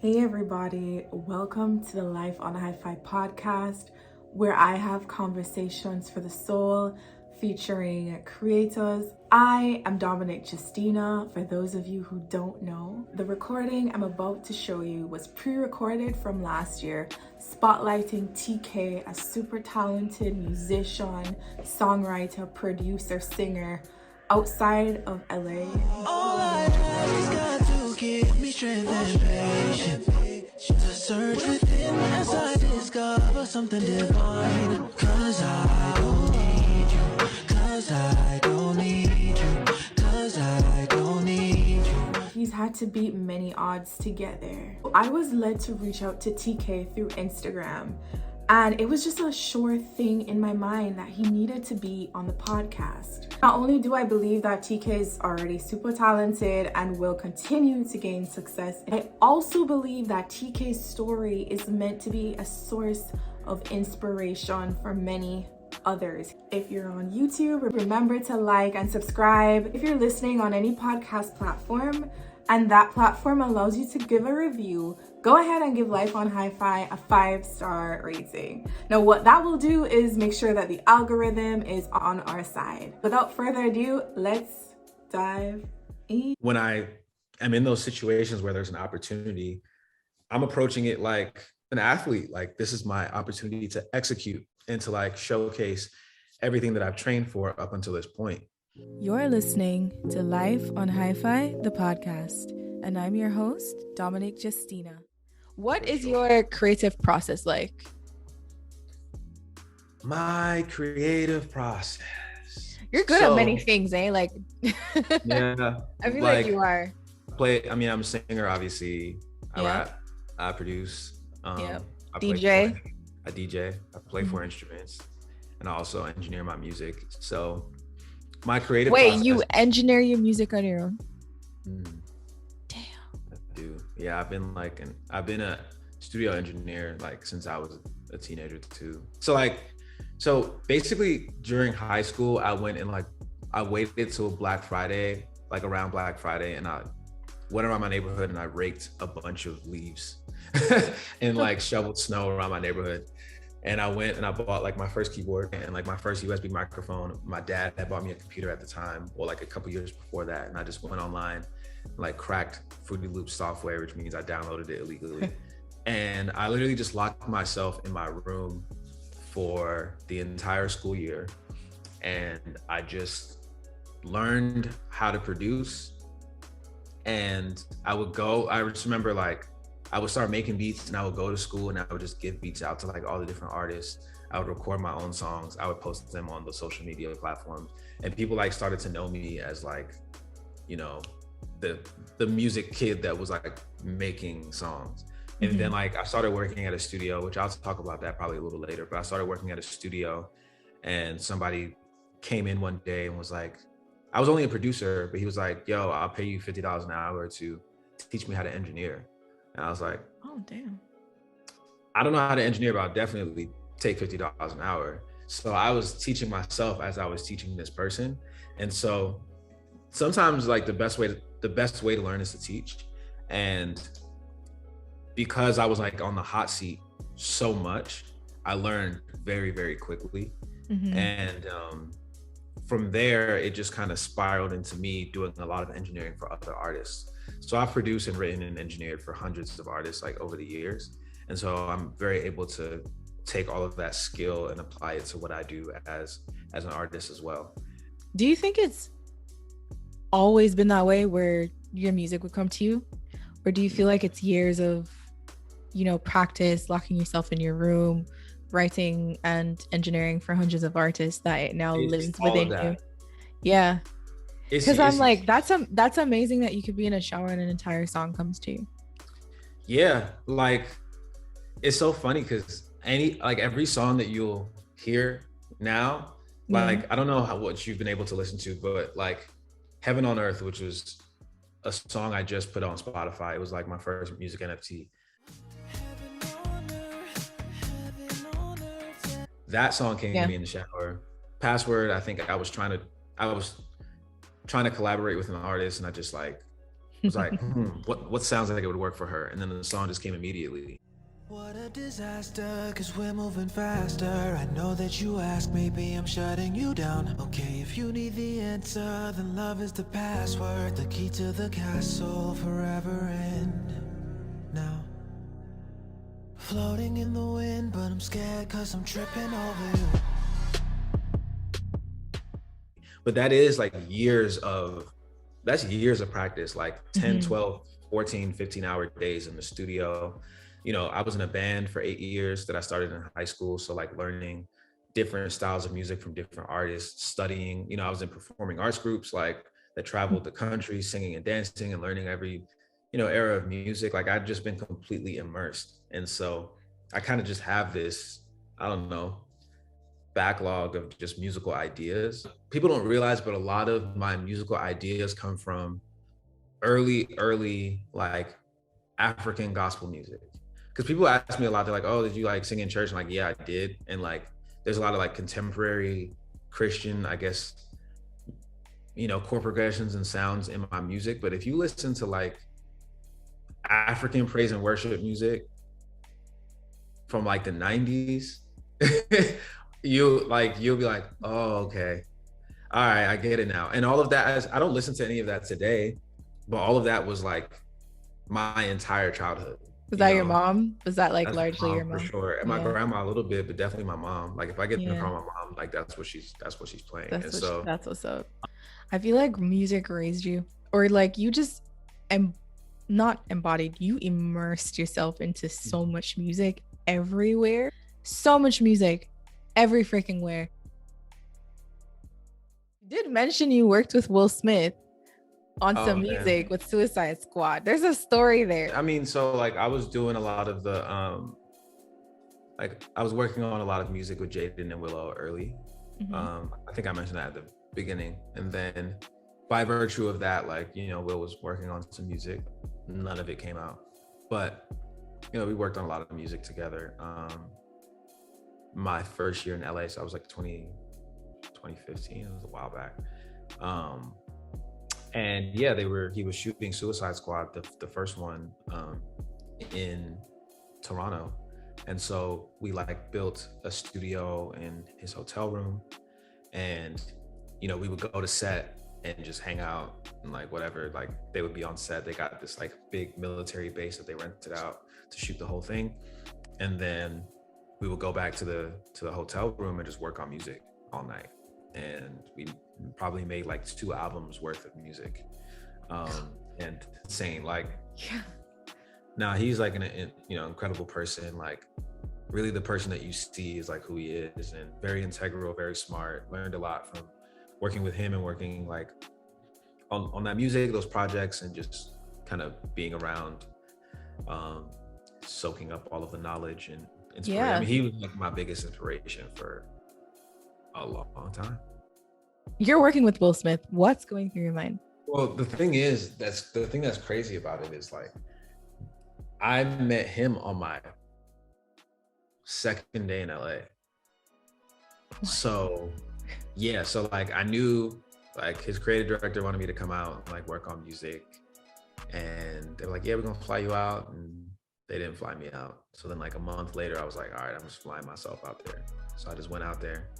Hey everybody, welcome to the Life on Hifi podcast, where I have conversations for the soul featuring creators. I am Dominic Justina, for those of you who don't know. The recording I'm about to show you was pre-recorded from last year, spotlighting TK, a super talented musician, songwriter, producer, singer, outside of LA. All I is got to give me strength and patience to search within as I discover something divine. Cause I don't need you, cause I don't need you, cause I don't need you. He's had to beat many odds to get there. I was led to reach out to TK through Instagram, and it was just a sure thing in my mind that he needed to be on the podcast. Not only do I believe that TK is already super talented and will continue to gain success, I also believe that TK's story is meant to be a source of inspiration for many others. If you're on YouTube, remember to like and subscribe. If you're listening on any podcast platform and that platform allows you to give a review, go ahead and give Life on Hifi a 5-star rating. Now, what that will do is make sure that the algorithm is on our side. Without further ado, let's dive in. When I am in those situations where there's an opportunity, I'm approaching it like an athlete. Like, this is my opportunity to execute and to like showcase everything that I've trained for up until this point. You're listening to Life on Hifi, the podcast, and I'm your host, Dominic Justina. What is your creative process like? My creative process. You're good at many things, eh? Like, yeah, I feel like you are. I'm a singer, obviously. I rap, I produce. I DJ. I DJ. I play 4 instruments, and I also engineer my music. So my creative process. You engineer your music on your own? Damn. I do. Yeah, I've been a studio engineer like since I was a teenager too. So basically during high school, I went and I waited till Black Friday, like around Black Friday, and I went around my neighborhood and I raked a bunch of leaves and like shoveled snow around my neighborhood. And I went and I bought like my first keyboard and like my first USB microphone. My dad had bought me a computer at the time, or like a couple years before that. And I just went online, like cracked Fruity Loops software, which means I downloaded it illegally. And I literally just locked myself in my room for the entire school year. And I just learned how to produce. And I just remember like, I would start making beats and I would go to school and I would just give beats out to like all the different artists. I would record my own songs. I would post them on the social media platforms, and people like started to know me as like, you know, the music kid that was like making songs. And then like I started working at a studio, which I'll talk about that probably a little later, but I started working at a studio and somebody came in one day and was like, I was only a producer, but he was like, yo, I'll pay you $50 an hour to teach me how to engineer. And I was like, oh, damn. I don't know how to engineer, but I'll definitely take $50 an hour. So I was teaching myself as I was teaching this person. And so sometimes like the best way to learn is to teach. And because I was like on the hot seat so much, I learned very, very quickly. And from there, it just kind of spiraled into me doing a lot of engineering for other artists. So I've produced and written and engineered for hundreds of artists like over the years. And so I'm very able to take all of that skill and apply it to what I do as an artist as well. Do you think it's always been that way where your music would come to you? Or do you feel like it's years of, you know, practice, locking yourself in your room, writing and engineering for hundreds of artists that it now lives within you? Yeah. Because I'm like, that's amazing that you could be in a shower and an entire song comes to you. Yeah, like it's so funny because every song that you'll hear now, like I don't know what you've been able to listen to, but like Heaven on Earth, which was a song I just put on Spotify. It was like my first music NFT. That song came to me in the shower. Password, I think I was trying to collaborate with an artist, and I just like was like, what sounds like it would work for her? And then the song just came immediately. What a disaster, cause we're moving faster. I know that you ask, maybe I'm shutting you down. Okay, if you need the answer, then love is the password, the key to the castle, forever in now. Floating in the wind, but I'm scared cause I'm tripping over you. But that is like years of practice, like 10, 12, 14, 15-hour days in the studio. You know, I was in a band for 8 years that I started in high school. So like learning different styles of music from different artists, studying, you know, I was in performing arts groups like that traveled the country, singing and dancing and learning every, you know, era of music. Like I've just been completely immersed. And so I kind of just have this, I don't know, backlog of just musical ideas. People don't realize, but a lot of my musical ideas come from early like African gospel music. Because people ask me a lot, they're like, oh, did you like sing in church? I'm like, yeah, I did. And like, there's a lot of like contemporary Christian, I guess, you know, chord progressions and sounds in my music. But if you listen to like African praise and worship music from like the 90s, you'll be like, oh, okay. All right, I get it now. And all of that, I don't listen to any of that today, but all of that was like my entire childhood. Was that your mom? Was that like largely your mom? For sure. And my grandma a little bit, but definitely my mom. Like if I get in the car with my mom, like that's what she's playing. That's what's up. I feel like music raised you, or like you just not embodied, you immersed yourself into so much music everywhere. So much music every freaking where. You did mention you worked with Will Smith on some music with Suicide Squad. There's a story there. I mean, so like I was doing a lot of the like I was working on a lot of music with Jaden and Willow early. I think I mentioned that at the beginning. And then by virtue of that, like, you know, Will was working on some music. None of it came out. But, you know, we worked on a lot of music together. My first year in LA, so I was like 2015, it was a while back. And yeah, he was shooting Suicide Squad, the first one, in Toronto. And so we like built a studio in his hotel room, and, you know, we would go to set and just hang out and like whatever, like they would be on set. They got this like big military base that they rented out to shoot the whole thing. And then we would go back to the hotel room and just work on music all night. And we probably made like 2 albums worth of music. And insane, like, now he's like an you know, incredible person. Like really the person that you see is like who he is, and very integral, very smart. Learned a lot from working with him and working like on that music, those projects, and just kind of being around, soaking up all of the knowledge and inspiration. I mean, he was like my biggest inspiration for a long time. You're working with Will Smith. What's going through your mind? Well, the thing is, that's crazy about it is like, I met him on my second day in LA. So yeah, so like I knew like his creative director wanted me to come out and like work on music, and they were like, yeah, we're gonna fly you out, and they didn't fly me out. So then like a month later, I was like, all right, I'm just flying myself out there. So I just went out there.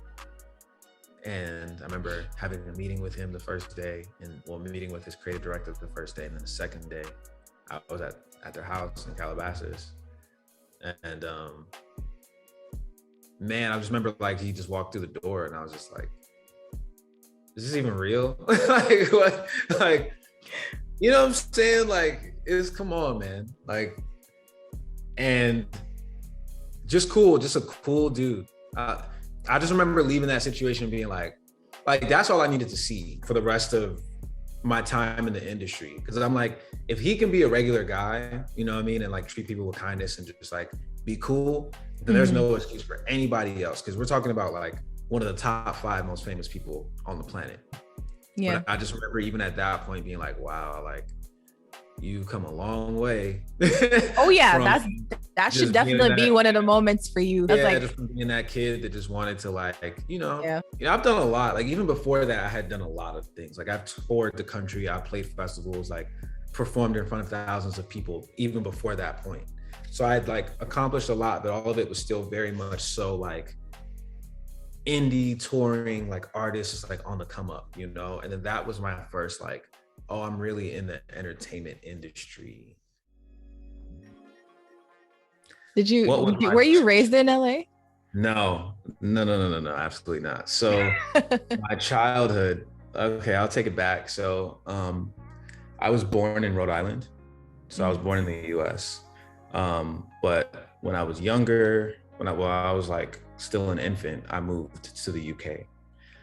And I remember having a meeting with him the first day, and meeting with his creative director the first day, and then the second day I was at their house in Calabasas. And man, I just remember like he just walked through the door, and I was just like, is this even real? Like what? Like, you know what I'm saying? Like, come on, man. Like, and just cool, just a cool dude. I just remember leaving that situation being like that's all I needed to see for the rest of my time in the industry. Because I'm like, if he can be a regular guy, you know what I mean, and like treat people with kindness and just like be cool, then there's no excuse for anybody else. Because we're talking about like one of the top 5 most famous people on the planet. Yeah. But I just remember even at that point being like, wow, like you've come a long way. Oh yeah, that should definitely be one of the moments for you. Yeah, like, just being that kid that just wanted to like, you know, I've done a lot. Like even before that, I had done a lot of things. Like I've toured the country, I played festivals. Like performed in front of thousands of people even before that point. So I had like accomplished a lot, but all of it was still very much so like indie touring, like artists like on the come up, you know? And then that was my first like, oh, I'm really in the entertainment industry. Were you raised in LA? No, absolutely not. So my childhood, okay, I'll take it back. So I was born in Rhode Island. So I was born in the US. But when I was younger, when I was like still an infant, I moved to the UK.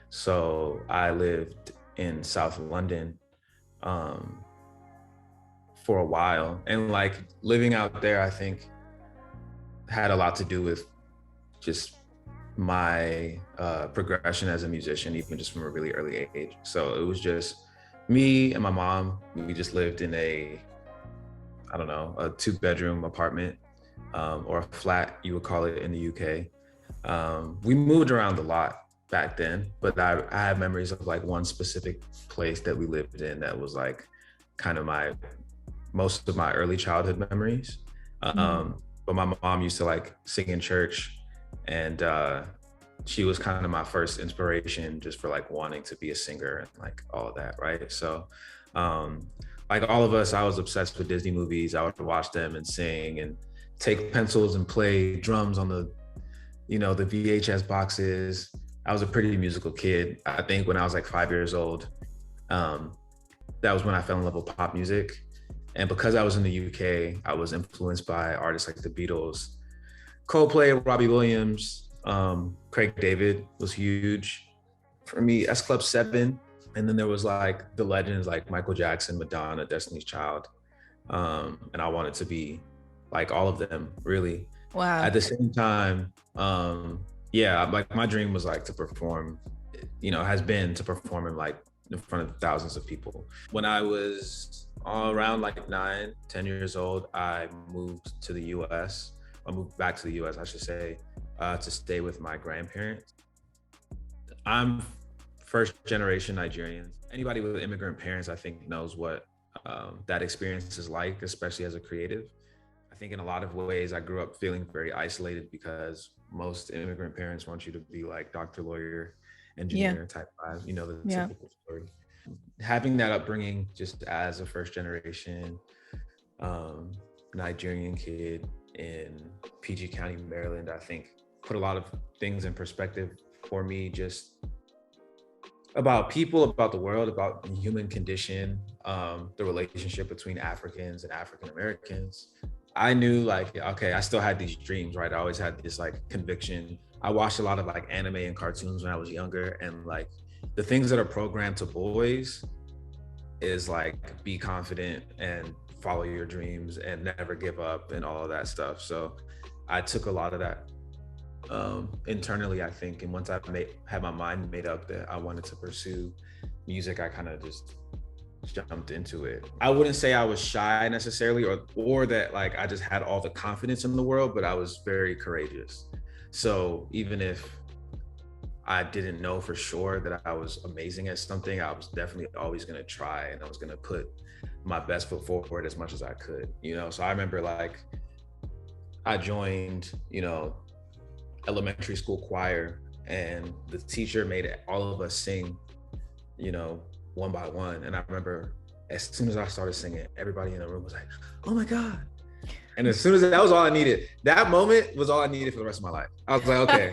So I lived in South London for a while. And like living out there, I think had a lot to do with just my progression as a musician, even just from a really early age. So it was just me and my mom. We just lived in a 2-bedroom apartment or a flat, you would call it in the UK. We moved around a lot back then, but I have memories of like one specific place that we lived in that was like kind of most of my early childhood memories. But my mom used to like sing in church, and she was kind of my first inspiration just for like wanting to be a singer and like all of that, right? So like all of us, I was obsessed with Disney movies. I would watch them and sing and take pencils and play drums on the VHS boxes. I was a pretty musical kid. I think when I was like 5 years old, that was when I fell in love with pop music. And because I was in the UK, I was influenced by artists like the Beatles, Coldplay, Robbie Williams, Craig David was huge for me, S Club 7. And then there was like the legends like Michael Jackson, Madonna, Destiny's Child. And I wanted to be like all of them, really. Wow. At the same time, like my dream was like to perform, has been to perform in front of thousands of people. When I was around like 9-10 years old, I moved to the US. I moved back to the US, I should say, to stay with my grandparents. I'm first generation Nigerian. Anybody with immigrant parents, I think, knows what that experience is like, especially as a creative. I think in a lot of ways, I grew up feeling very isolated because most immigrant parents want you to be like doctor, lawyer, engineer type lives, the typical story. Having that upbringing just as a first generation Nigerian kid in PG County, Maryland, I think put a lot of things in perspective for me, just about people, about the world, about the human condition, the relationship between Africans and African Americans. I knew like, okay, I still had these dreams, right? I always had this like conviction. I watched a lot of like anime and cartoons when I was younger, and like the things that are programmed to boys is like be confident and follow your dreams and never give up and all of that stuff. So I took a lot of that internally, I think. And once I had my mind made up that I wanted to pursue music, I kind of just jumped into it. I wouldn't say I was shy necessarily or that like I just had all the confidence in the world, but I was very courageous. So even if I didn't know for sure that I was amazing at something, I was definitely always going to try, and I was going to put my best foot forward as much as I could, So I remember like I joined, elementary school choir, and the teacher made all of us sing, one by one. And I remember as soon as I started singing, everybody in the room was like, oh my God. And as soon as that was all I needed, that moment was all I needed for the rest of my life. I was like, okay.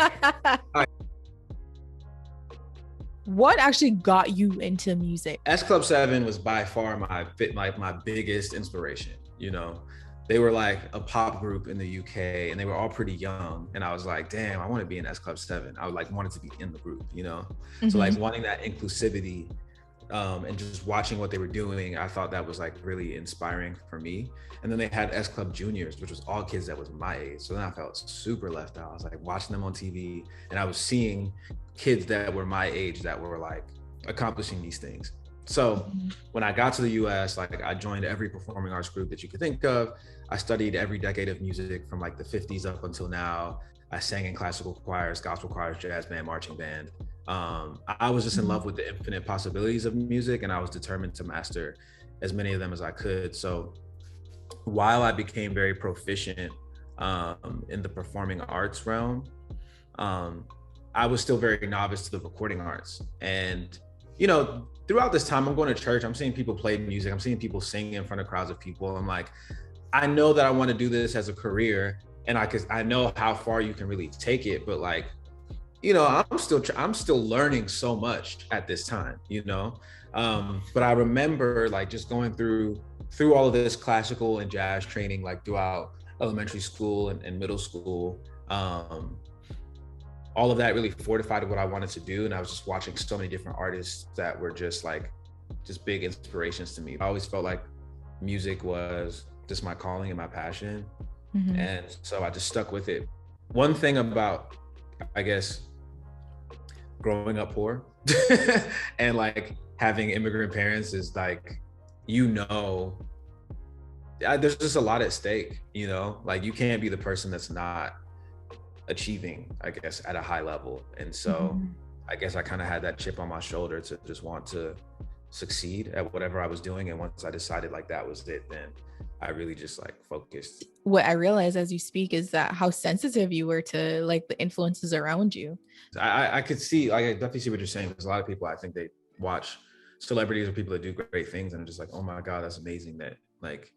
What actually got you into music? S Club 7 was by far my biggest inspiration. They were like a pop group in the UK, and they were all pretty young. And I was like, damn, I want to be in S Club 7. I would like wanted to be in the group, Mm-hmm. So like wanting that inclusivity and just watching what they were doing, I thought that was like really inspiring for me. And then they had S Club Juniors, which was all kids that was my age. So then I felt super left out. I was like watching them on TV, and I was seeing kids that were my age that were like accomplishing these things. So when I got to the US, like I joined every performing arts group that you could think of. I studied every decade of music from like the 50s up until now. I sang in classical choirs, gospel choirs, jazz band, marching band. I was just in love with the infinite possibilities of music, and I was determined to master as many of them as I could. So while I became very proficient in the performing arts realm, I was still very novice to the recording arts. And, you know, throughout this time, I'm going to church, I'm seeing people play music, I'm seeing people sing in front of crowds of people. I'm like, I know that I want to do this as a career, and I know how far you can really take it, but like, you know, I'm still learning so much at this time, you know. But I remember like just going through all of this classical and jazz training, like throughout elementary school and middle school. All of that really fortified what I wanted to do. And I was just watching so many different artists that were just big inspirations to me. I always felt like music was just my calling and my passion. Mm-hmm. And so I just stuck with it. One thing about, I guess, growing up poor and like having immigrant parents is like, you know, there's just a lot at stake, you know, like you can't be the person that's not achieving, I guess, at a high level. And so I guess I kind of had that chip on my shoulder to just want to succeed at whatever I was doing. And once I decided like that was it, then I really just like focused. What I realized as you speak is that how sensitive you were to like the influences around you. I could see, like, I definitely see what you're saying, because a lot of people, I think they watch celebrities or people that do great things and are just like, oh my God, that's amazing that like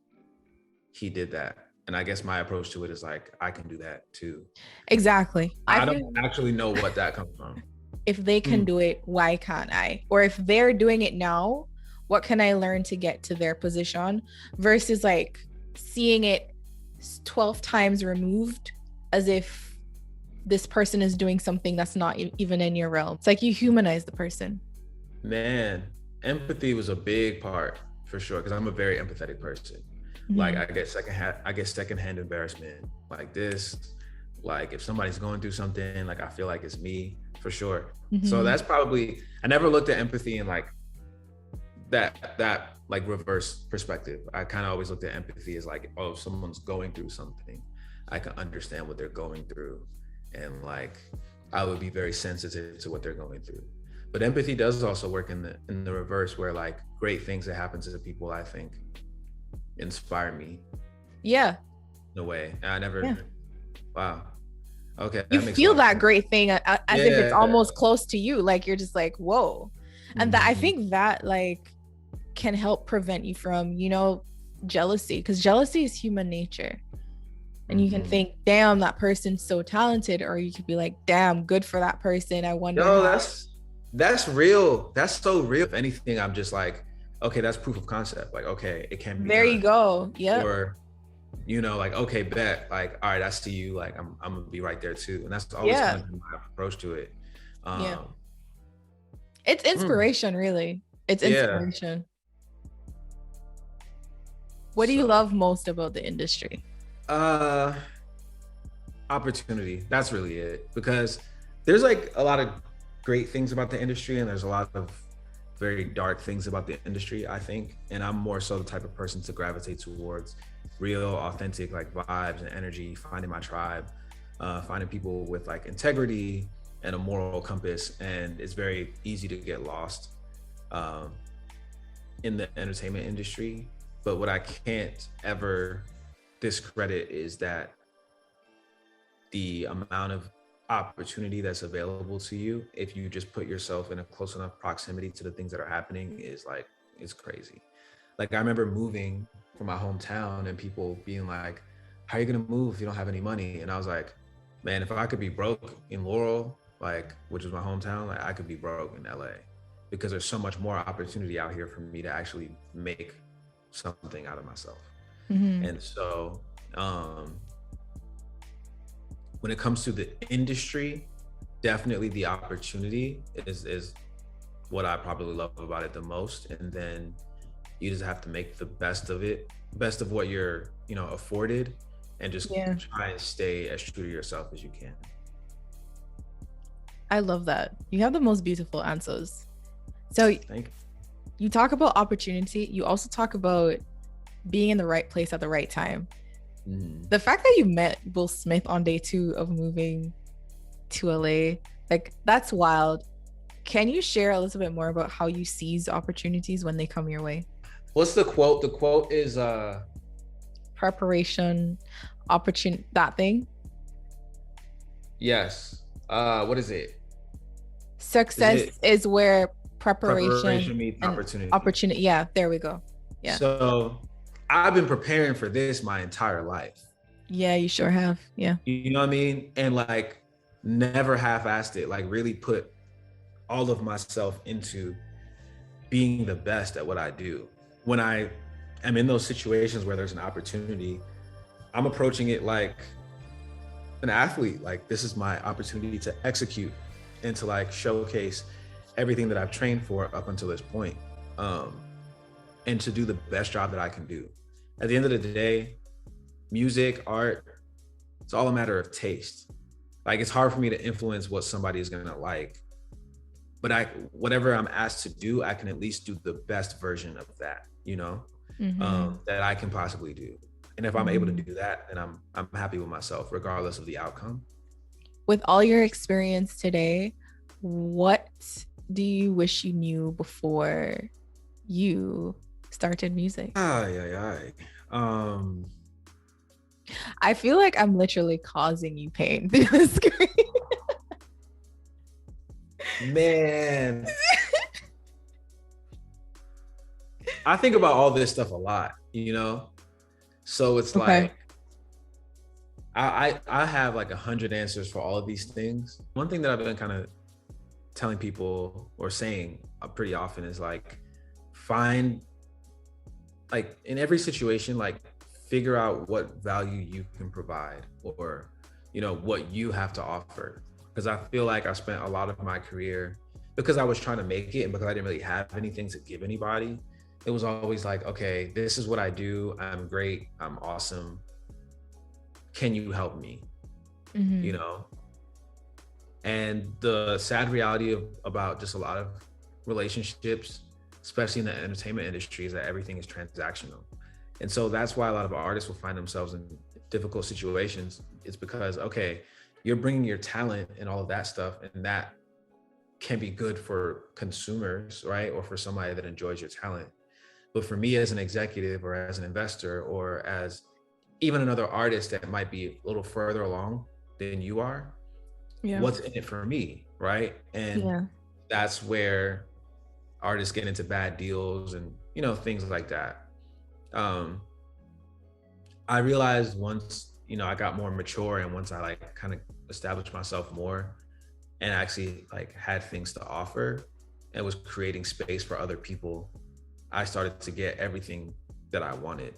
he did that. And I guess my approach to it is like, I can do that too. Exactly. I don't actually know what that comes from. If they can do it, why can't I? Or if they're doing it now, what can I learn to get to their position? Versus like seeing it 12 times removed as if this person is doing something that's not even in your realm. It's like you humanize the person. Man, empathy was a big part for sure, because I'm a very empathetic person. Like I get secondhand embarrassment like this. Like if somebody's going through something, like I feel like it's me for sure. So that's probably, I never looked at empathy in like that like reverse perspective. I kind of always looked at empathy as like, oh, if someone's going through something, I can understand what they're going through. And like, I would be very sensitive to what they're going through. But empathy does also work in the reverse, where like great things that happen to the people, I think, inspire me. Yeah. In a way. And I never, wow. Okay. You feel that great thing as if it's almost close to you. Like you're just like, whoa. And that I think that like can help prevent you from, you know, jealousy, because jealousy is human nature. And you can think, damn, that person's so talented, or you could be like, damn, good for that person. I wonder. No, that's real. That's so real. If anything, I'm just like, okay, that's proof of concept. Like, okay, it can be there. Done. You go. Yeah. Or, you know, like, okay, bet. Like, all right, I see you. Like, I'm gonna be right there too. And that's always kind of my approach to it. It's inspiration, really. It's inspiration. What do you love most about the industry? Opportunity. That's really it. Because there's like a lot of great things about the industry, and there's a lot of very dark things about the industry, I think. And I'm more so the type of person to gravitate towards real, authentic like vibes and energy, finding my tribe, finding people with like integrity and a moral compass. And it's very easy to get lost in the entertainment industry. But what I can't ever discredit is that the amount of opportunity that's available to you, if you just put yourself in a close enough proximity to the things that are happening, is like, it's crazy. Like I remember moving from my hometown and people being like, how are you gonna move if you don't have any money? And I was like, man, if I could be broke in Laurel, like, which is my hometown, like I could be broke in LA, because there's so much more opportunity out here for me to actually make something out of myself. And so when it comes to the industry, definitely the opportunity is what I probably love about it the most. And then you just have to make the best of it, best of what you're, you know, afforded, and just try and stay as true to yourself as you can. I love that. You have the most beautiful answers. So thank you. You talk about opportunity. You also talk about being in the right place at the right time. The fact that you met Will Smith on day 2 of moving to LA, like that's wild. Can you share a little bit more about how you seize opportunities when they come your way? What's the quote? The quote is Preparation, opportunity, that thing. yes. What is it? Success is where preparation meets and opportunity. opportunity. Yeah, there we go. Yeah. So I've been preparing for this my entire life. Yeah, you sure have. Yeah. You know what I mean? And like never half-assed it, like really put all of myself into being the best at what I do. When I am in those situations where there's an opportunity, I'm approaching it like an athlete. Like this is my opportunity to execute and to like showcase everything that I've trained for up until this point. And to do the best job that I can do. At the end of the day, music, art, it's all a matter of taste. Like it's hard for me to influence what somebody is gonna like, but whatever I'm asked to do, I can at least do the best version of that, you know, that I can possibly do. And if I'm able to do that, then I'm happy with myself, regardless of the outcome. With all your experience today, what do you wish you knew before you started music? I feel like I'm literally causing you pain through the screen. Man. I think about all this stuff a lot, you know? So it's like, I have like 100 answers for all of these things. One thing that I've been kind of telling people or saying pretty often is like, find, like in every situation, like figure out what value you can provide or, you know, what you have to offer. Because I feel like I spent a lot of my career, because I was trying to make it and because I didn't really have anything to give anybody, it was always like, okay, this is what I do. I'm great. I'm awesome. Can you help me? You know? And the sad reality about just a lot of relationships, especially in the entertainment industry, is that everything is transactional. And so that's why a lot of artists will find themselves in difficult situations. It's because, okay, you're bringing your talent and all of that stuff, and that can be good for consumers, right? Or for somebody that enjoys your talent. But for me as an executive or as an investor or as even another artist that might be a little further along than you are, what's in it for me, right? And that's where artists get into bad deals and, you know, things like that. I realized once, you know, I got more mature and once I like kind of established myself more and actually like had things to offer and was creating space for other people, I started to get everything that I wanted.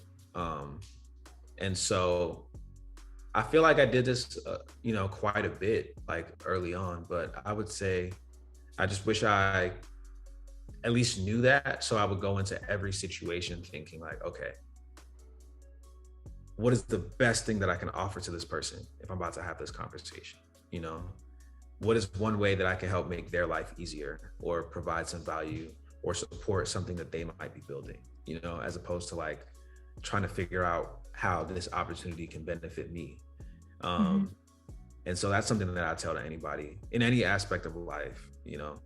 And so I feel like I did this, you know, quite a bit like early on, but I would say I just wish I at least knew that. So I would go into every situation thinking like, okay, what is the best thing that I can offer to this person if I'm about to have this conversation? You know, what is one way that I can help make their life easier or provide some value or support something that they might be building, you know, as opposed to like trying to figure out how this opportunity can benefit me. And so that's something that I tell to anybody in any aspect of life, you know,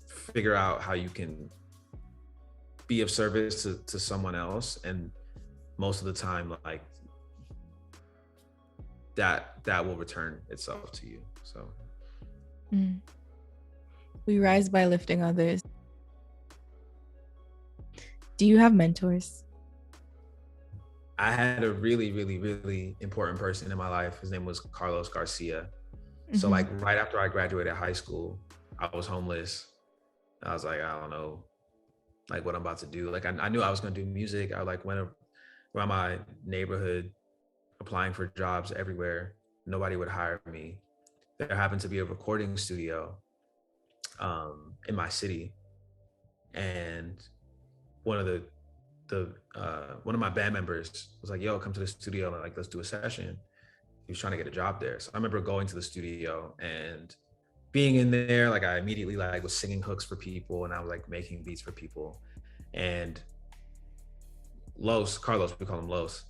figure out how you can be of service to someone else. And most of the time, like that will return itself to you. So we rise by lifting others. Do you have mentors? I had a really, really, really important person in my life. His name was Carlos Garcia. So like right after I graduated high school, I was homeless. I was like, I don't know, like what I'm about to do. Like I knew I was gonna do music. I like went around my neighborhood applying for jobs everywhere. Nobody would hire me. There happened to be a recording studio in my city. And one of my band members was like, yo, come to the studio and like, let's do a session. He was trying to get a job there. So I remember going to the studio and being in there, like I immediately like was singing hooks for people and I was like making beats for people. And Carlos, we call him Los,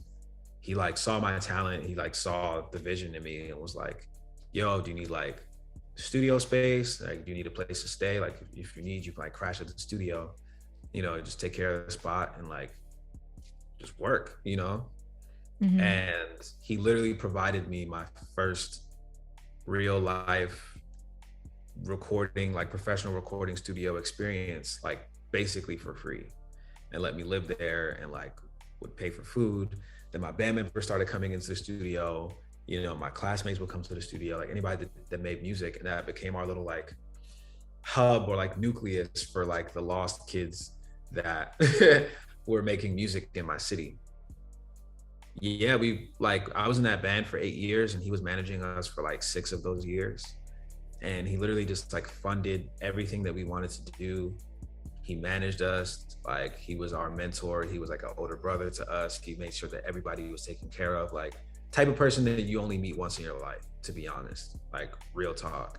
he like saw my talent. He like saw the vision in me and was like, yo, do you need like studio space? Like, do you need a place to stay? Like if you need, you can like crash at the studio. just take care of the spot and like just work, Mhm. And he literally provided me my first real life recording, like professional recording studio experience, like basically for free, and let me live there and like would pay for food. Then my band members started coming into the studio. My classmates would come to the studio, like anybody that made music, and that became our little like hub or like nucleus for like the lost kids that were making music in my city. Yeah, I was in that band for 8 years, and he was managing us for like 6 of those years. And he literally just like funded everything that we wanted to do. He managed us, like he was our mentor. He was like an older brother to us. He made sure that everybody was taken care of, like type of person that you only meet once in your life, to be honest, like real talk.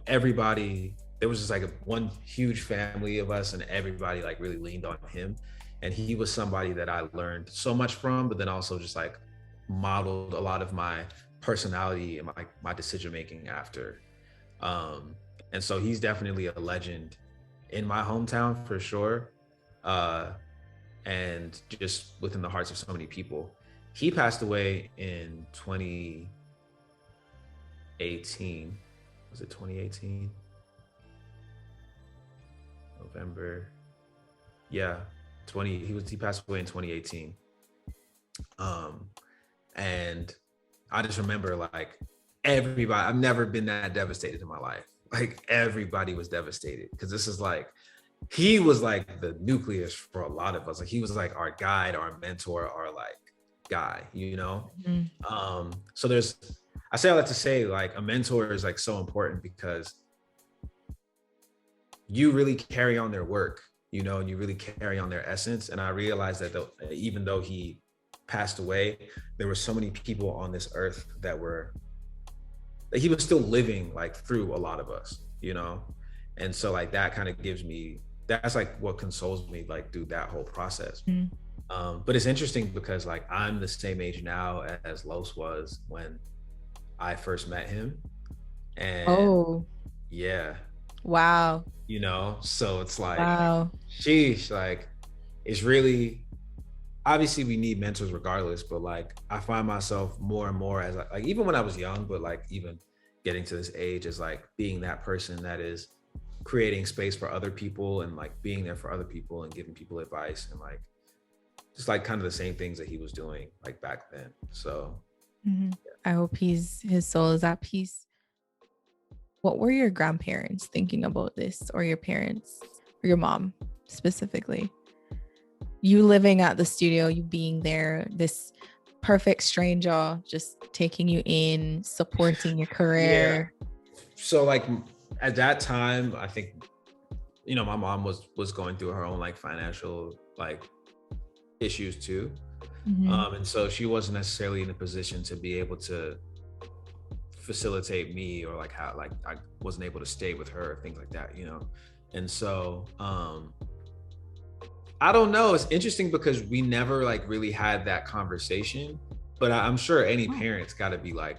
Everybody, there was just like one huge family of us, and everybody like really leaned on him. And he was somebody that I learned so much from, but then also just like modeled a lot of my personality and my decision making after. And so he's definitely a legend in my hometown for sure. And just within the hearts of so many people. He passed away in 2018. Was it 2018? November. Yeah, he passed away in 2018. And I just remember like everybody, I've never been that devastated in my life. Like everybody was devastated because this is like, he was like the nucleus for a lot of us. Like he was like our guide, our mentor, our like guy, Mm-hmm. So I say all that to say like a mentor is like so important because you really carry on their work, and you really carry on their essence. And I realized that even though he passed away, there were so many people on this earth that he was still living like through a lot of us, and so like that kind of that's like what consoles me like through that whole process. But it's interesting because like I'm the same age now as Los was when I first met him. And yeah, Wow. So it's like, Wow. sheesh, like it's really, obviously we need mentors regardless, but like I find myself more and more as like even when I was young, but like even getting to this age is like being that person that is creating space for other people and like being there for other people and giving people advice and like just like kind of the same things that he was doing like back then. So Mm-hmm. I hope his soul is at peace. What were your grandparents thinking about this, or your parents, or your mom specifically? You living at the studio, you being there, this perfect stranger just taking you in, supporting your career. Yeah. So like at that time, I think, my mom was going through her own like financial like issues too. Mm-hmm. And so she wasn't necessarily in a position to be able to facilitate me or like how like I wasn't able to stay with her, things like that, And so I don't know. It's interesting because we never like really had that conversation, but I'm sure any parents got to be like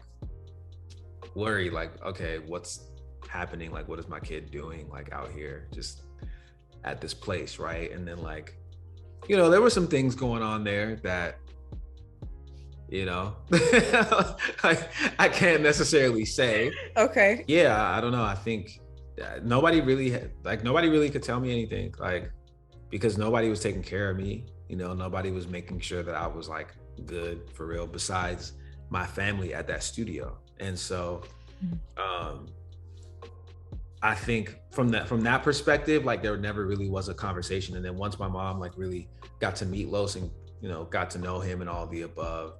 worried, like, okay, what's happening? Like, what is my kid doing like out here just at this place, right? And then like, there were some things going on there that, I can't necessarily say. Okay. Yeah, I don't know. I think nobody really could tell me anything, like, because nobody was taking care of me. Nobody was making sure that I was like good for real besides my family at that studio. And so I think from that perspective, like there never really was a conversation. And then once my mom like really got to meet Los and, got to know him and all the above,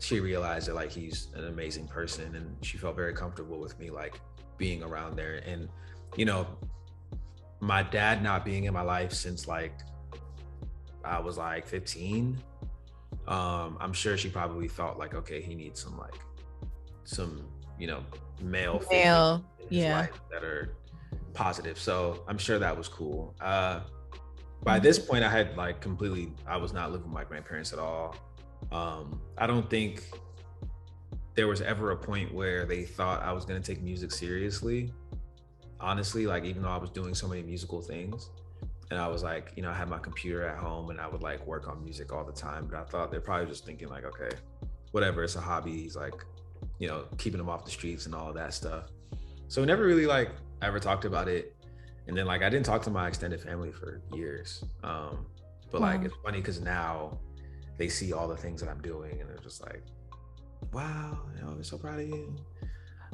she realized that like he's an amazing person, and she felt very comfortable with me like being around there. And, my dad not being in my life since like I was like 15, I'm sure she probably thought like, okay, he needs some male figures in his life that are positive. So I'm sure that was cool. By this point I was not living with my grandparents at all. I don't think there was ever a point where they thought I was going to take music seriously, honestly, like even though I was doing so many musical things. And I was like, I had my computer at home and I would like work on music all the time. But I thought they're probably just thinking like, okay, whatever, it's a hobby. He's like, keeping him off the streets and all of that stuff. So we never really like ever talked about it. And then like I didn't talk to my extended family for years. But like it's funny because now they see all the things that I'm doing and they're just like, wow, I'm so proud of you.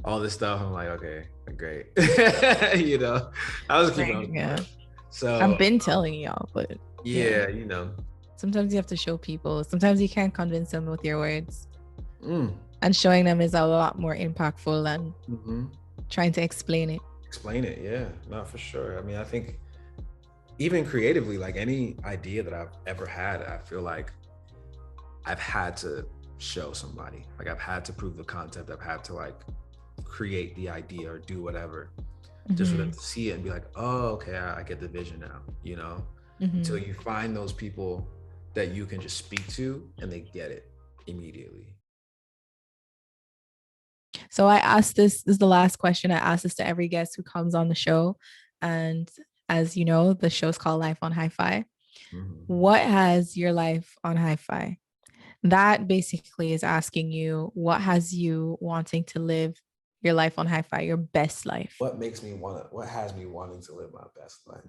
All this stuff. I'm like, okay, great. I was keeping up. Yeah. So I've been telling y'all, but yeah, sometimes you have to show people. Sometimes you can't convince them with your words. And showing them is a lot more impactful than trying to explain it. Yeah, not for sure. I mean, I think even creatively, like any idea that I've ever had, I feel like I've had to show somebody. Like I've had to prove the concept. I've had to like create the idea or do whatever just for them to see it and be like, oh, okay, I get the vision now, until you find those people that you can just speak to and they get it immediately. So I asked this is the last question. I ask this to every guest who comes on the show. And as you know, the show's called Life on Hifi. What has your life on Hifi? That basically is asking you, what has you wanting to live your life on Hifi, your best life? What has me wanting to live my best life?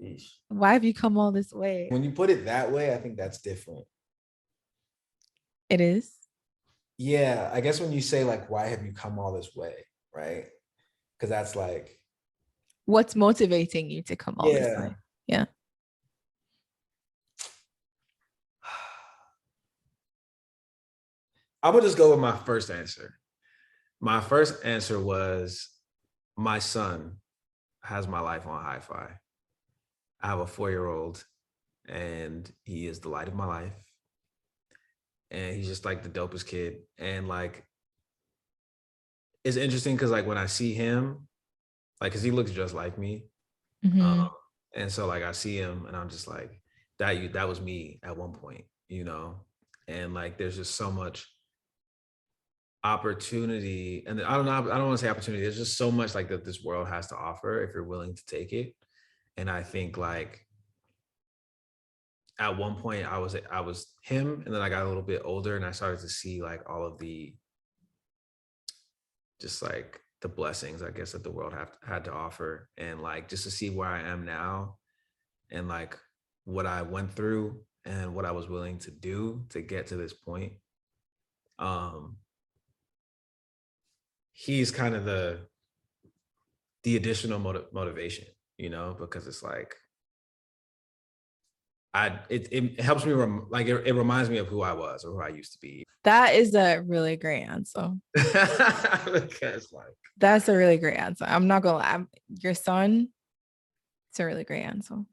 Sheesh. Why have you come all this way? When you put it that way, I think that's different. It is? Yeah, I guess when you say like, why have you come all this way, right? Because that's like, what's motivating you to come all this way? Yeah. I would just go with my first answer. My first answer was my son has my life on Hifi. I have a 4-year-old and he is the light of my life. And he's just like the dopest kid. And like, it's interesting because like when I see him, like, cause he looks just like me. And so like I see him and I'm just like, that was me at one point, and like, there's just so much opportunity. And I don't want to say opportunity. There's just so much like that this world has to offer if you're willing to take it. And I think like, at one point I was him, and then I got a little bit older and I started to see like all of the just like the blessings, I guess, that the world had to offer, and like just to see where I am now and like what I went through and what I was willing to do to get to this point. He's kind of the additional motivation, because it's like it helps me it reminds me of who I was or who I used to be. That is a really great answer. Because like, that's a really great answer. I'm not gonna lie. Your son, it's a really great answer.